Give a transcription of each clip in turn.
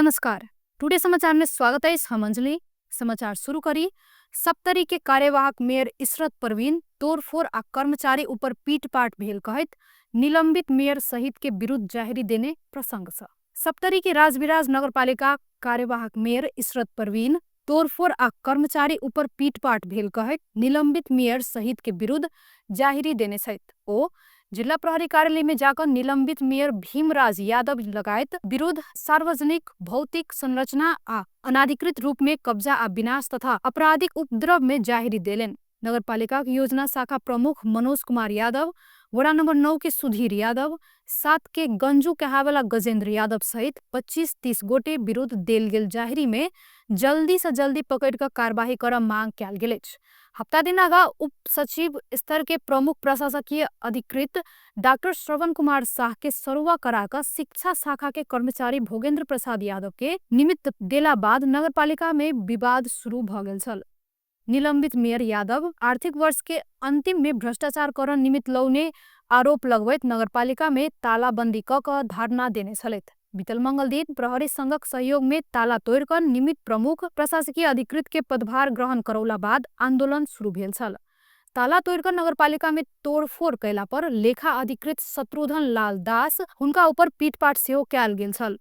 नमस्कार। टुडे समाचार में स्वागत है। हम अंजलि। समाचार शुरू करी। सप्तरी के कार्यवाहक मेयर इशरत परवीन तोड़फोड़ आ कर्मचारी ऊपर पीटपाट भेल कहत निलंबित मेयर सहित के विरुद्ध जाहिरी देने प्रसंग छ। सप्तरी के राजविराज नगरपालिका कार्यवाहक मेयर इशरत परवीन तोड़फोड़ आ कर्मचारी ऊपर पीटपाट भेल कहत निलंबित मेयर सहित के विरुद्ध जाहिरी देने छैथ। ओ जिल्ला प्रहरी कार्यालय में जाकर निलंबित मेयर भीमराज यादव लगायत विरुद्ध सार्वजनिक भौतिक संरचना आ अनाधिकृत रूप में कब्जा आ विनाश तथा आपराधिक उपद्रव में जाहिरी देलेन। नगरपालिका योजना शाखा प्रमुख मनोज कुमार यादव, वडा नंबर 9 के सुधीर यादव, 7 के गंजू कहावाला गजेंद्र यादव सहित 25-30 गोटे विरुद्ध देल गेल जाहिरी में जल्दी से जल्दी पकड़ कर कार्यवाही कर मांग कयल गेल। हफ्ता दिन आगा उप सचिव स्तर के प्रमुख प्रशासकीय अधिकृत डॉक्टर श्रवण कुमार शाह के सरुआ कराकर शिक्षा शाखा के कर्मचारी भोगेंद्र प्रसाद यादव के निमित्त देला बाद नगरपालिका में विवाद शुरू भ गेल छल। निलंबित मेयर यादव आर्थिक वर्ष के अंतिम में भ्रष्टाचार कर निमित्त लौने आरोप लगवैत नगरपालिका में तालाबंदी क धरना देने छलैथ। बीतल मंगल दिन प्रहरी संघक सहयोग में ताला तोड़कर निमित्त प्रमुख प्रशासकीय अधिकृत के पदभार ग्रहण करौला बाद आंदोलन शुरू भेल छल। ताला तोड़कर नगरपालिका में तोड़फोड़ कैला पर लेखा अधिकृत शत्रुघ्न लाल दास हुनका ऊपर पीटपाट सेहो कयल गेल छल।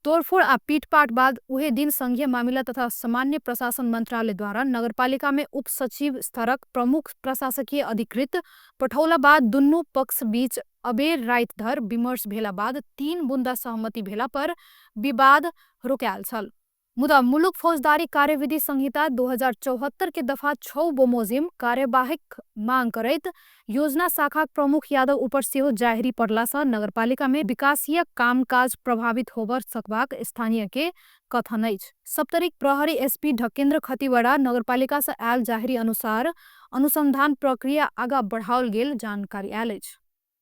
तोड़फोड़ आ पीटपाट बाद उहे दिन संघीय मामिला तथा सामान्य प्रशासन मंत्रालय द्वारा नगरपालिका में उप सचिव स्तरक प्रमुख प्रशासकीय अधिकृत पठौला बाद दुनू पक्ष बीच अबेर रात धर विमर्श भेला बाद 3 बुंदा सहमति भेला पर विवाद रोक्याल छल। मुदा मुलुक फौजदारी कार्यविधि संहिता 2074 के दफा 6 बमोजिम कार्यवाहिक मांग करैत योजना शाखा प्रमुख यादव ऊपर सेहो जाहिरी पड़ला सँ नगरपालिका में विकासीय कामकाज प्रभावित होबर सकबाक स्थानीय के कथन अछि। सप्तरी प्रहरी एसपी ढकेन्द्र खतिवड़ा नगरपालिका से आयल जाहिरी अनुसार अनुसंधान प्रक्रिया आगा बढ़ाओल गेल जानकारी आयल अछि।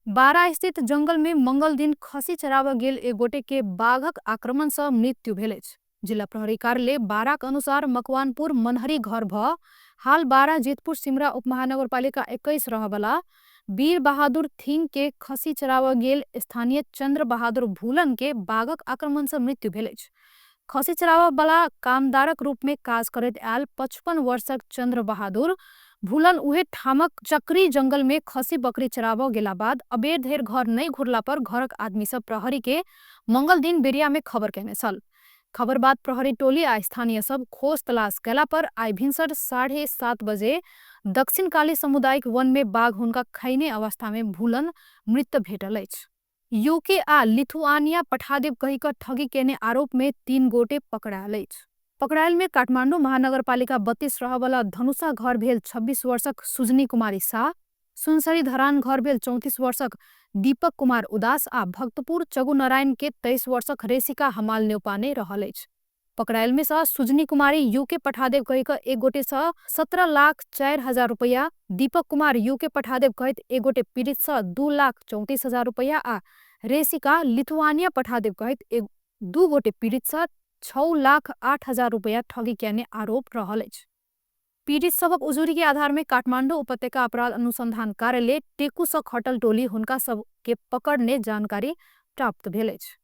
बारा स्थित जंगल में मंगल दिन खसी चराब गेल एक गोटे के बाघक आक्रमण से मृत्यु भेल अछि। जिला प्रहरी कार्यालय बाराक अनुसार मकवानपुर मनहरी घर भ हाल बारा जेतपुर सिमरा उपमहानगरपालिका 21 रहवाला वीर बहादुर थिंग के खसी चराब गेल स्थानीय चंद्र बहादुर भूलन के बाघक आक्रमण से मृत्यु भेल अछि। खसी चराब वाला कामदारक रूप में काज करैत आयल 55 वर्षक चंद्र बहादुर भूलन उहे ठामक चक्री जंगल में खसी बकरी चराब गेला बाद अबेर धेर घर नहीं घुरला पर घरक आदमी सब प्रहरी के मंगल दिन बेरिया में खबर केने छल। खबर बाद प्रहरी टोली आ स्थानीय सब खोज तलाश कैला पर आई भिनसर 7:30 बजे दक्षिण काली सामुदायिक वन में बाघ हुनका खैने अवस्था में भूलन मृत भेटल अछि। यूके आ लिथुआनिया पठादेव कही कर ठगी केने आरोप में 3 गोटे पकड़ायल अछि। पकड़ायल में काठमाडौँ महानगरपालिका 32 रहवाला धनुषा घर भेल 26 वर्षक सुजनी कुमारी शाह, सुनसरी धरान घर भेल 34 वर्षक दीपक कुमार उदास आ भक्तपुर चगुनारायण के 23 वर्षक रेसिका हमाल नेउपाने रहल अछि। पकड़ायल में सँ सुजनी कुमारी यूके पठादेव कहिक एक गोटे सँ 17,04,000 रुपैया, दीपक कुमार यूके पठादेव कहित एक गोटे पीड़ित सँ 2,34,000 रुपैया आ रेसिका लिथुआनिया पठादेव कहित 2 गोटे पीड़ित सँ 6,08,000 रुपैया ठगी केने आरोप रहल अछि। पीड़ित सबक उजुरी के आधार में काठमाडौँ उपत्यका अपराध अनुसंधान कार्यालय टेकू सँ खटल टोली हुनका सब के पकड़ने जानकारी प्राप्त भेल अछि।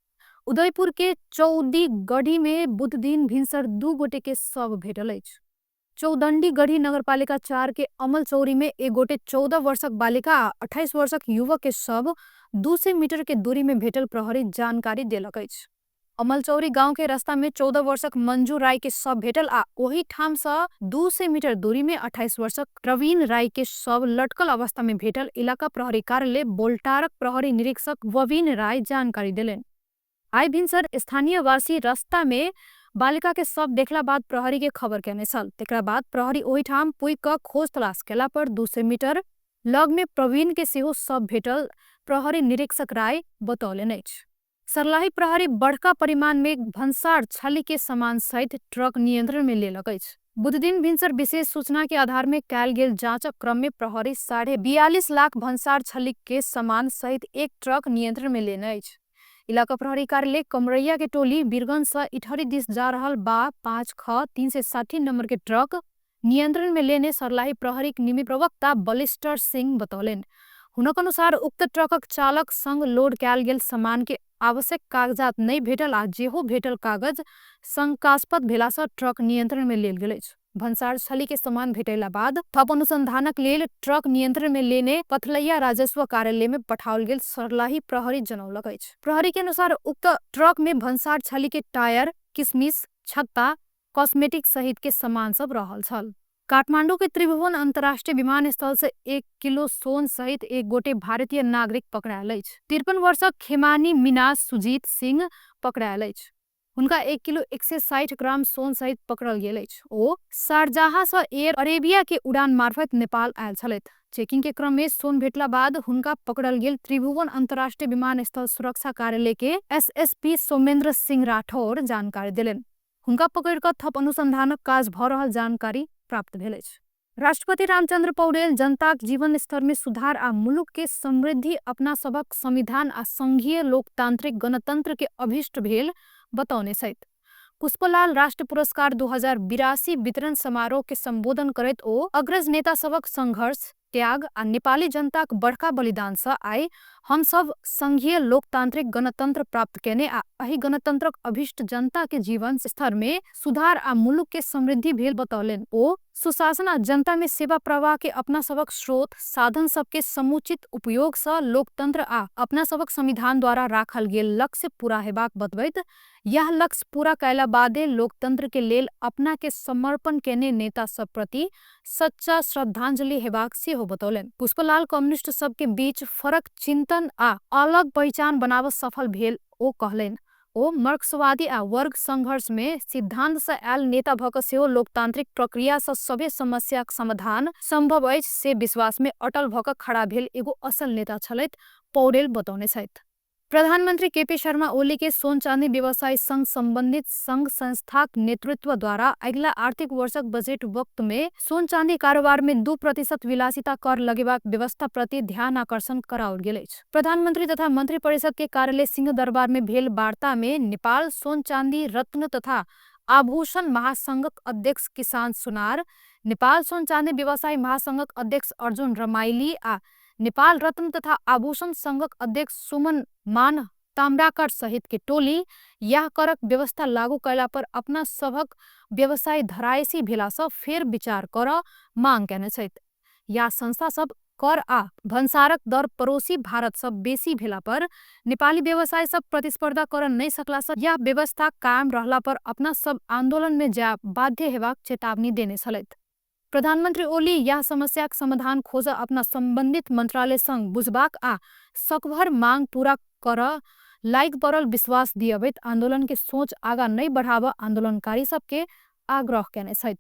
उदयपुर के चौदी गढ़ी में बुध दिन भिनसर 2 गोटे के शव भेटल अछि। चौदंडी गढ़ी नगरपालिका 4 के अमल चौरी में एक गोटे 14 वर्षक बालिका आ 28 वर्षक युवक के शव 200 मीटर के दूरी में भेटल प्रहरी जानकारी देलक अछि। अमलचौरी गांव के रास्ता में 14 वर्षक मंजू राय के शव भेटल आ ओही ठाम सँ 200 मीटर दूरी में 28 वर्षक प्रवीण राय के शव लटकल अवस्था में भेटल इलाका प्रहरी कार्यालय बोल्टारक प्रहरी निरीक्षक ववीन राय जानकारी देलेन। आई भिनसर स्थानीय वासी रास्ता में बालिका के शव देखला बाद प्रहरी के खबर केने छल। तेकरा बाद प्रहरी ओही ठाम पुइ क खोज तलाश केला पर 200 मीटर लग में प्रवीण के सेहो शव भेटल प्रहरी निरीक्षक राय बतौलेन अछि। सर्लाही प्रहरी बड़का परिमाण में भंसार छली के सामान सहित ट्रक नियंत्रण में लेलक अछि। बुध दिन भिनसर विशेष सूचना के आधार में कयल गेल जांचक क्रम में प्रहरी 42.5 लाख भंसार छली के सामान सहित एक ट्रक नियंत्रण में लेने अछि। इलाका प्रहरी कार्यालय कमरैया के टोली बीरगंज से इटहरी दिस जा रहल बा 5X 360 नंबर के ट्रक नियंत्रण में लेने सर्लाही प्रहरी निमी प्रवक्ता बलिस्टर सिंह बतौलेन। हुनक अनुसार उक्त ट्रकक चालक संग लोड कयल गेल सामान के आवश्यक कागजात नहीं भेटल आ जेहो भेटल कागज शंकास्पद भेलासँ ट्रक नियंत्रण में लेल गेल अछि। भन्सार छली के सामान भेटैला बाद थप अनुसंधानक लेल ट्रक नियंत्रण में लेने पथलैया राजस्व कार्यालय में पठाओल गेल सर्लाही प्रहरी जनौलक अछि। प्रहरी के अनुसार उक्त ट्रक में भन्सार छली के टायर, किसमिस, छत्ता, कॉस्मेटिक सहित के सामान सब रहल छल। काठमांडू के त्रिभुवन अंतर्राष्ट्रीय विमानस्थल से 1 किलो सोन सहित एक गोटे भारतीय नागरिक पकड़ायल अछि। 53 वर्षक खेमानी मीनाज सुजीत सिंह पकड़ायल अछि। हुनका 1 किलो 160 ग्राम सोन सहित पकड़ल गेल अछि। ओ शारजाह सँ एयर अरेबिया के उड़ान मार्फत नेपाल आयल छलथि। चेकिंग के क्रम में सोन भेटला बाद हुनका पकड़ल गेल त्रिभुवन अंतर्राष्ट्रीय विमानस्थल सुरक्षा कार्यालय के एसएसपी सोमेन्द्र सिंह राठौर जानकारी देलनि। हुनका पकड़ कऽ थप अनुसंधानक काज भऽ रहल जानकारी प्राप्त भेल अछि। राष्ट्रपति रामचंद्र पौडेल जनताक जीवन स्तर में सुधार आ मुलुक के समृद्धि अपना सबक संविधान आ संघीय लोकतांत्रिक गणतंत्र के अभिष्ट भेल बतौने सहित पुष्पलाल राष्ट्र पुरस्कार 2082 वितरण समारोह के संबोधन करैत ओ अग्रज नेता सबक संघर्ष, त्याग आ नेपाली जनताक बड़का बलिदान सँ आइ हम सब संघीय लोकतांत्रिक गणतंत्र प्राप्त केने आ एहि गणतंत्रक अभिष्ट जनता के जीवन स्तर में सुधार आ मुलुक के समृद्धि भेल बतौलनि। ओ सुशासन आ जनता में सेवा प्रवाह के अपना सबक स्रोत साधन सबके समुचित उपयोग सँ लोकतंत्र आ अपना सबक संविधान द्वारा राखल गेल लक्ष्य पूरा हेबाक बतबैत यह लक्ष्य पूरा कैला बादे लोकतंत्र के लेल अपना के समर्पण केने नेता सब प्रति सच्चा श्रद्धांजलि हेबाक सेहो बतौलनि। पुष्पलाल कम्युनिस्ट सब के बीच फरक चिंतन आ अलग पहचान बनाब सफल भेल ओ कहलनि। ओ मार्क्सवादी आ वर्ग संघर्ष में सिद्धांत से आयल नेता भऽ कऽ सेहो लोकतांत्रिक प्रक्रिया से सभे समस्याक समाधान संभव अछि से विश्वास में अटल भऽ कऽ खड़ा भेल एगो असल नेता छलथि, पौडेल बतौने छथि। प्रधानमंत्री केपी शर्मा ओली के सोन चांदी व्यवसाय संघ संबंधित संघ संस्थाक नेतृत्व द्वारा अगिला आर्थिक वर्षक बजेट वक्त में सोन चांदी कारोबार में 2% विलासिता कर लगेबाक व्यवस्था प्रति ध्यान आकर्षण कराओल गेल अछि। प्रधानमंत्री तथा मंत्री परिषद के कार्यालय सिंह दरबार में भेल वार्ता में नेपाल सोन चांदी रत्न तथा आभूषण महासंघक अध्यक्ष किसान सुनार, नेपाल सोन चांदी व्यवसाय महासंघक अध्यक्ष अर्जुन रमाइली आ नेपाल रत्न तथा आभूषण संघक अध्यक्ष सुमन मान ताम्राकर सहित के टोली यह करक व्यवस्था लागू कैला पर अपना सबक व्यवसाय धरायसी भेला सँ फेर विचार कर मांग केने छथि। या संस्था सब कर आ भन्सारक दर पड़ोसी भारत सब बेसी भेला पर नेपाली व्यवसाय सब प्रतिस्पर्धा कर नहीं सकला सँ यह व्यवस्था कायम रहला पर अपना सब आंदोलन में जाय बाध्य हेबाक चेतावनी देने छलथि। प्रधानमंत्री ओली यह समस्याक समाधान खोज अपना संबंधित मंत्रालय संग बुझबाक आ सकभर मांग पूरा कर लायक पड़ल विश्वास दियबैत आंदोलन के सोच आगा नहीं बढ़ाब आंदोलनकारी सबके आग्रह केने छथि।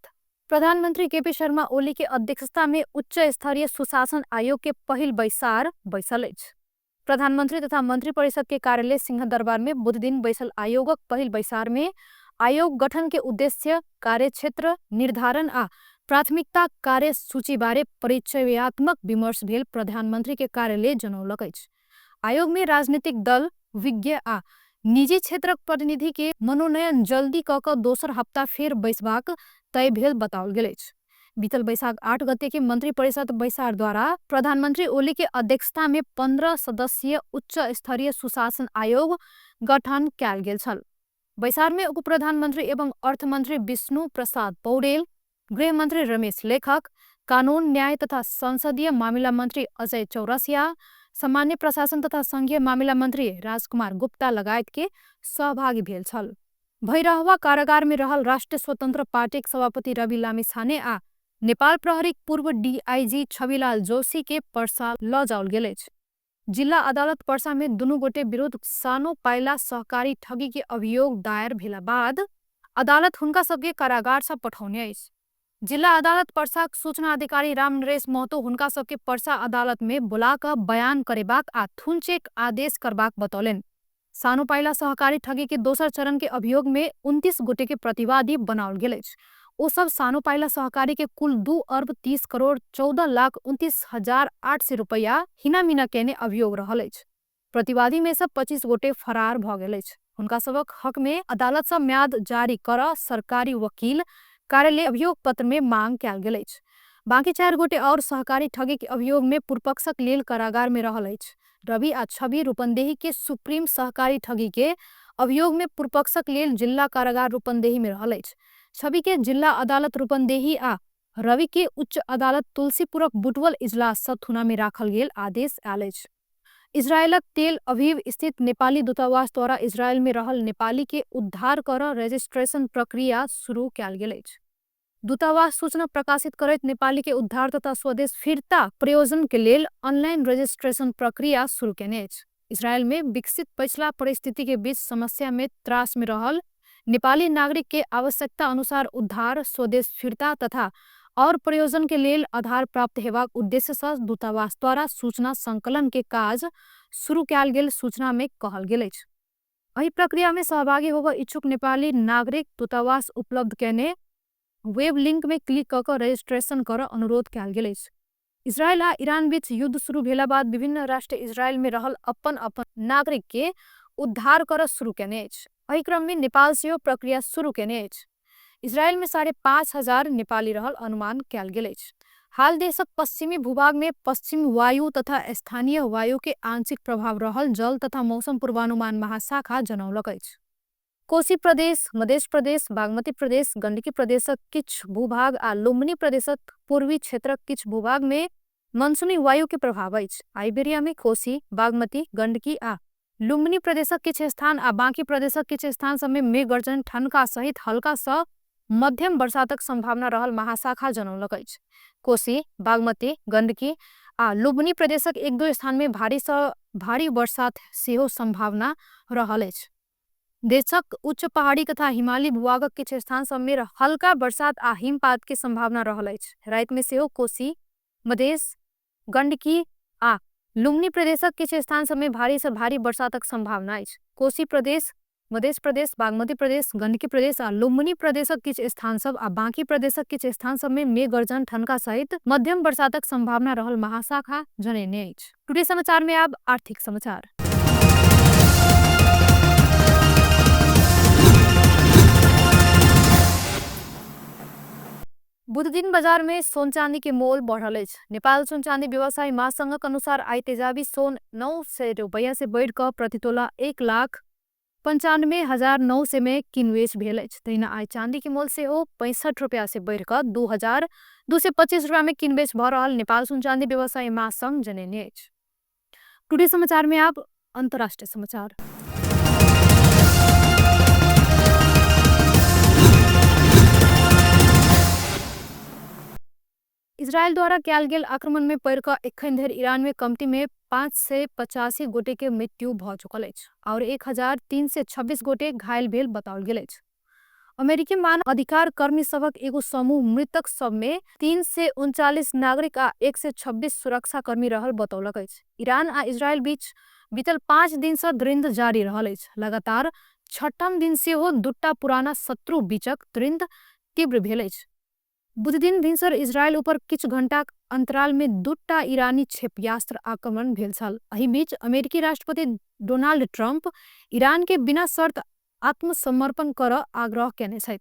प्रधानमंत्री केपी शर्मा ओली के अध्यक्षता में उच्च स्तरीय सुशासन आयोग के पहिल बैसार बैसल अछि। प्रधानमंत्री तथा मंत्री परिषद के कार्यालय सिंह दरबार में बुध दिन बैसल आयोगक पहिल बैसार में आयोग गठन के उद्देश्य, कार्यक्षेत्र निर्धारण आ प्राथमिकता कार्य सूची बारे परिचयात्मक विमर्श भेल प्रधानमंत्री के कार्यालय जनौलक अछि। आयोग में राजनीतिक दल, विज्ञ आ निजी क्षेत्रक प्रतिनिधि के मनोनयन जल्दी क कऽ दोसर हफ्ता फेर बैसबाक तय भेल बताओल गेल अछि। बीतल बैसाख 8 गते के मंत्री परिषद बैसार द्वारा प्रधानमंत्री ओली के अध्यक्षता में 15 सदस्यीय उच्च स्तरीय सुशासन आयोग गठन कयल गेल छल। बैसार में उप प्रधानमंत्री एवं अर्थमंत्री विष्णु प्रसाद पौडेल, गृह मंत्री रमेश लेखक, कानून न्याय तथा संसदीय मामिला मंत्री अजय चौरसिया, सामान्य प्रशासन तथा संघीय मामिला मंत्री राजकुमार गुप्ता लगायत के सहभागी भेल छल। भैरहवा कारागार में रहल राष्ट्रिय स्वतंत्र पार्टी सभापति रवि लामिछाने आ नेपाल प्रहरीक पूर्व डीआईजी छविलाल जोशी के पर्सा ल जाओल गेल अछि। जिला अदालत पर्सा में दुनू गोटे विरुद्ध सानो पाइला सहकारी ठगी के अभियोग दायर भेला बाद अदालत हुनका सबके कारागार से पठौने अछि। जिला अदालत पर्साक सूचना अधिकारी राम नरेश महतो हुनका सबके पर्सा अदालत में बुला कऽ बयान करेबाक आ थुनचेक आदेश करबाक बतौलनि। सानो पाइला सहकारी ठगी के दोसर चरण के अभियोग में 29 गोटे के प्रतिवादी बनाओल गेल अछि। ओ सब सानो पाइला सहकारी के कुल 2 अर्ब 30 करोड़ 14,29,800 रुपया हिनामिना केने अभियोग रहल अछि। प्रतिवादी में से 25 गोटे फरार भऽ गेल अछि। हुनका सबक हक में अदालत सँ म्याद जारी कर सरकारी वकील कार्यालय अभियोग पत्र में मांग कयल गेल अछि। बाँकी 4 गोटे और सहकारी ठगी के अभियोग में पूर्वपक्षक लेल कारागार में रहल अछि। रवि आ छवि रूपन्देही के सुप्रीम सहकारी ठगी के अभियोग में पूर्वपक्षक लेल जिल्ला कारागार रूपन्देही में रहल अछि। छवि के जिल्ला अदालत रूपन्देही आ रवि के उच्च अदालत तुलसीपुरक बुटवल इजलास थुना में राखल गेल आदेश आयल अछि। इजरायलक तेल अवीव स्थित नेपाली दूतावास द्वारा इजरायल में रहल नेपाली के उद्धार कर रजिस्ट्रेशन प्रक्रिया शुरू कयल गेल अछि। दूतावास सूचना प्रकाशित करैत नेपाली के उद्धार तथा स्वदेश फिर्ता प्रयोजन के लेल ऑनलाइन रजिस्ट्रेशन प्रक्रिया शुरू केने अछि। इजरायल में विकसित पछिला परिस्थिति के बीच समस्या में त्रास में रहल नेपाली नागरिक के आवश्यकता अनुसार उद्धार, स्वदेश फिर्ता तथा और प्रयोजन के लेल आधार प्राप्त हेबाक उद्देश्य से दूतावास द्वारा सूचना संकलन के काज शुरू कयल गेल सूचना में कहल गेल अछि। एहि प्रक्रिया में सहभागी होबय इच्छुक नेपाली नागरिक दूतावास उपलब्ध केने वेब लिंक में क्लिक कऽ रजिस्ट्रेशन कर अनुरोध कयल गेल अछि। इजरायल आ ईरान बीच युद्ध शुरू भेला बाद विभिन्न राष्ट्र इजरायल में रहल अपन अपन नागरिक के उद्धार कर शुरू केने अछि। एहि क्रम में नेपाल सेहो प्रक्रिया शुरू केने अछि। इजरायल में 5,500 नेपाली रहल अनुमान कयल गेल अछि। हाल देशक पश्चिमी भूभाग में पश्चिम वायु तथा स्थानीय वायु के आंशिक प्रभाव रहल जल तथा मौसम पूर्वानुमान महाशाखा जनौलक अछि। कोशी प्रदेश, मध्य प्रदेश, बागमती प्रदेश, गंडकी प्रदेशक किछ भूभाग आ लुम्बिनी प्रदेशक पूर्वी क्षेत्रक किछ भूभाग में मानसूनी वायु के प्रभाव अछि। आइबेरिया में कोशी, बागमती, गंडकी आ लुम्बिनी प्रदेशक किछ स्थान आ बाँकी प्रदेशक किछ स्थान सब में मेघ गर्जन ठनका सहित हल्का सँ मध्यम बरसातक संभावना रहल महाशाखा जनौलक अछि। कोशी, बागमती, गंडकी आ लुम्बिनी प्रदेशक 1-2 स्थान में भारी सँ भारी बरसात सेहो संभावना रहल अछि। देशक उच्च पहाड़ी तथा हिमालयी भूभागक किछ स्थान सब में हल्का बरसात आ हिमपात के संभावना रहल अछि। राति में सेहो कोशी, मधेश, गंडकी आ लुम्बिनी प्रदेशक किछ स्थान सब में भारी से भारी बरसातक संभावना अछि। कोशी प्रदेश, मध्य प्रदेश, बागमती प्रदेश, गंडकी प्रदेश आ लुम्बिनी प्रदेशक किछ स्थान सब आ बाँकी प्रदेशक किछ स्थान सब में मेघ गर्जन ठनका सहित मध्यम बरसातक संभावना रहल महाशाखा जनेने अछि। टुडे समाचार में अब आर्थिक समाचार। बुध दिन बाजार में सोन चांदी के मोल बढ़ल अछि। नेपाल सोन चांदी व्यवसायी महासंघक अनुसार आई तेजाबी सोन 900 रुपया से बढ़ कऽ प्रति तोला 1,95,900 में किनबेच भेल अछि। तहिना आई चांदी के मोल सेहो 65 रुपया से बढ़ कऽ 2,225 रुपया में किनबेच भऽ रहल नेपाल सोन चांदी व्यवसायी महासंघ जनेने अछि। टुडे समाचार में अब अंतर्राष्ट्रीय समाचार। इजरायल द्वारा कयल गेल आक्रमण में पड़ि कऽ एखन धरि ईरान में कमती में 585 गोटे के मृत्यु भऽ चुकल अछि और 1,326 गोटे घायल भेल बताओल गेल अछि। अमेरिकी मानव अधिकार कर्मी सबक एगो समूह मृतक सब में 339 नागरिक आ 126 सुरक्षा कर्मी रहल बतौलक अछि। ईरान आ इजरायल बीच बीतल 5 दिन से द्वंद्व जारी रहल अछि। लगातार 6ठम दिन सेहो दूटा पुराना शत्रु बीचक द्वंद्व तीव्र भेल अछि। बुध दिन भिनसर इजरायल ऊपर किछु घंटाक अंतराल में दूटा ईरानी क्षेपयास्त्र आक्रमण भेल छल। एहि बीच अमेरिकी राष्ट्रपति डोनाल्ड ट्रंप ईरान के बिना शर्त आत्मसमर्पण कर आग्रह केने छथि।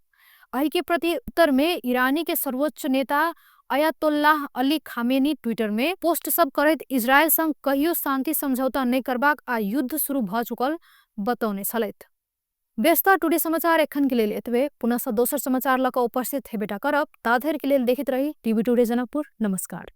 एहि के प्रति उत्तर में ईरानी के सर्वोच्च नेता अयातोल्लाह अली खामेनी ट्विटर में पोस्ट सब करैत इजरायल संग कहियो शांति समझौता नहीं करबाक आ युद्ध शुरू भऽ चुकल बतौने छलथि। व्यस्त टुडे समाचार एखन के लेल एतबे। पुनः दोसर समाचार लऽ कऽ उपस्थित हेबेटा करब। ता धरि के लेल देखैत रही टीवी टुडे जनकपुर। नमस्कार।